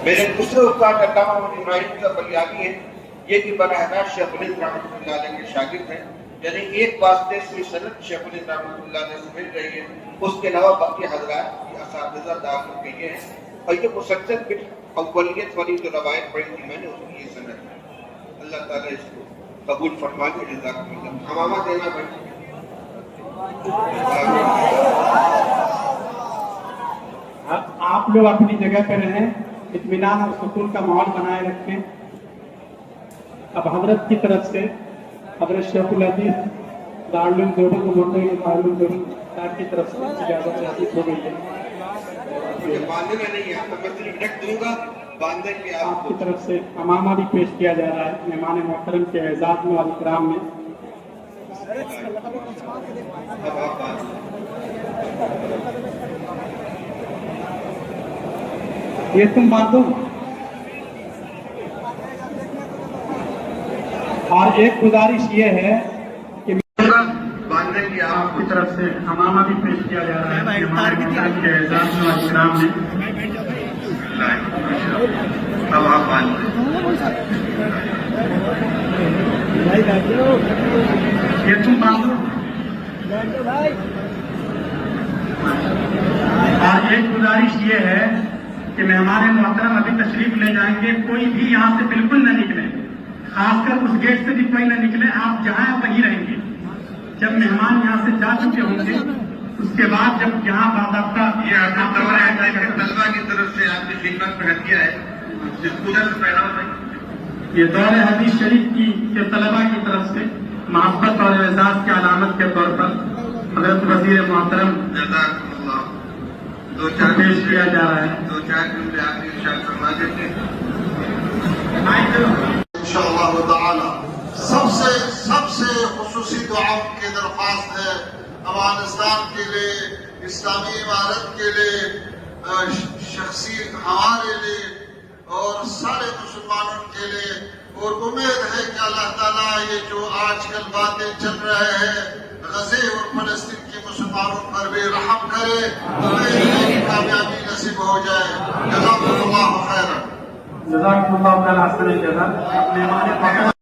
میرے دوسرے استاد علامہ محمد ابراہیم کا بلیانی ہے یہ کہ براہ راست شیخ الہند رحمۃ اللہ علیہ کے شاگرد ہیں، یعنی ایک واسطے سے سند شیخ الہند رحمۃ اللہ علیہ سے مل رہی ہے، اس کے علاوہ باقی حضرات یہ اساتذہ داخل کے یہ ہیں، اور یہ مسلسل پھر اولیت والی جو روایت پڑھی تھی میں نے اس کی یہ سند ہے۔ اللہ تعالیٰ اس کو قبول فرما دے، جزاکم اللہ۔ حمامہ دینا بھائی، آپ لوگ اپنی جگہ پہ رہیں، اطمینان اور سکون کا ماحول بنائے رکھیں۔ اب حضرت کی طرف سے حضرت شیخ الحدیث دارالعلوم دیوبند دارالعلوم دیوبند صاحب کی طرف سے اجازت نصیب ہو گئی ہے۔ مجھے باندھنا نہیں ہے، میں صرف رکھ دوں گا، باندھیں گے آپ کی طرف سے امامہ بھی پیش کیا جا رہا ہے مہمان محترم کے اعزاز میں اور اکرام میں۔ اب آپ یہ تم باندھو، اور ایک گزارش یہ ہے کہ باندھیں گے آپ کی طرف سے امامہ بھی پیش کیا جا رہا ہے مہمان محترم کے اعزاز میں اور اکرام میں۔ اب آپ باندھیں۔ یہ تم باندھو، اور ایک گزارش یہ ہے کہ مہمان محترم ابھی تشریف لے جائیں گے، کوئی بھی یہاں سے بالکل نہ نکلے، خاص کر اس گیٹ سے بھی کوئی نہ نکلے، آپ جہاں وہیں رہیں گے۔ جب مہمان یہاں سے جا چکے ہوں گے اس کے بعد جب یہاں باضابطہ طلبہ کی طرف سے آپ کی خدمت میں ہدیہ ہے، یہ دور حدیث شریف کے طلبہ کی طرف سے محبت اور اعزاز کی علامت کے طور پر حضرت وزیر محترم جزاکم اللہ پیش کیا جا رہا ہے۔ دو چار جملے آپ کی ارشاد فرما دیتے ہیں۔ انشاءاللہ تعالی سب سے خصوصی دعا کی درخواست ہے افغانستان کے لیے، اسلامی عمارت کے لیے، شخصی ہمارے لیے اور سارے مسلمانوں کے لیے، اور امید ہے کہ اللہ تعالیٰ یہ جو آج کل باتیں چل رہے ہیں غزے اور فلسطین کے مسلمانوں پر بھی رحم کرے، ہمیں کامیابی نصیب ہو جائے۔ جزاکم اللہ خیرا۔ جزاکم اللہ تعالیٰ احسن الجزا۔ مہمان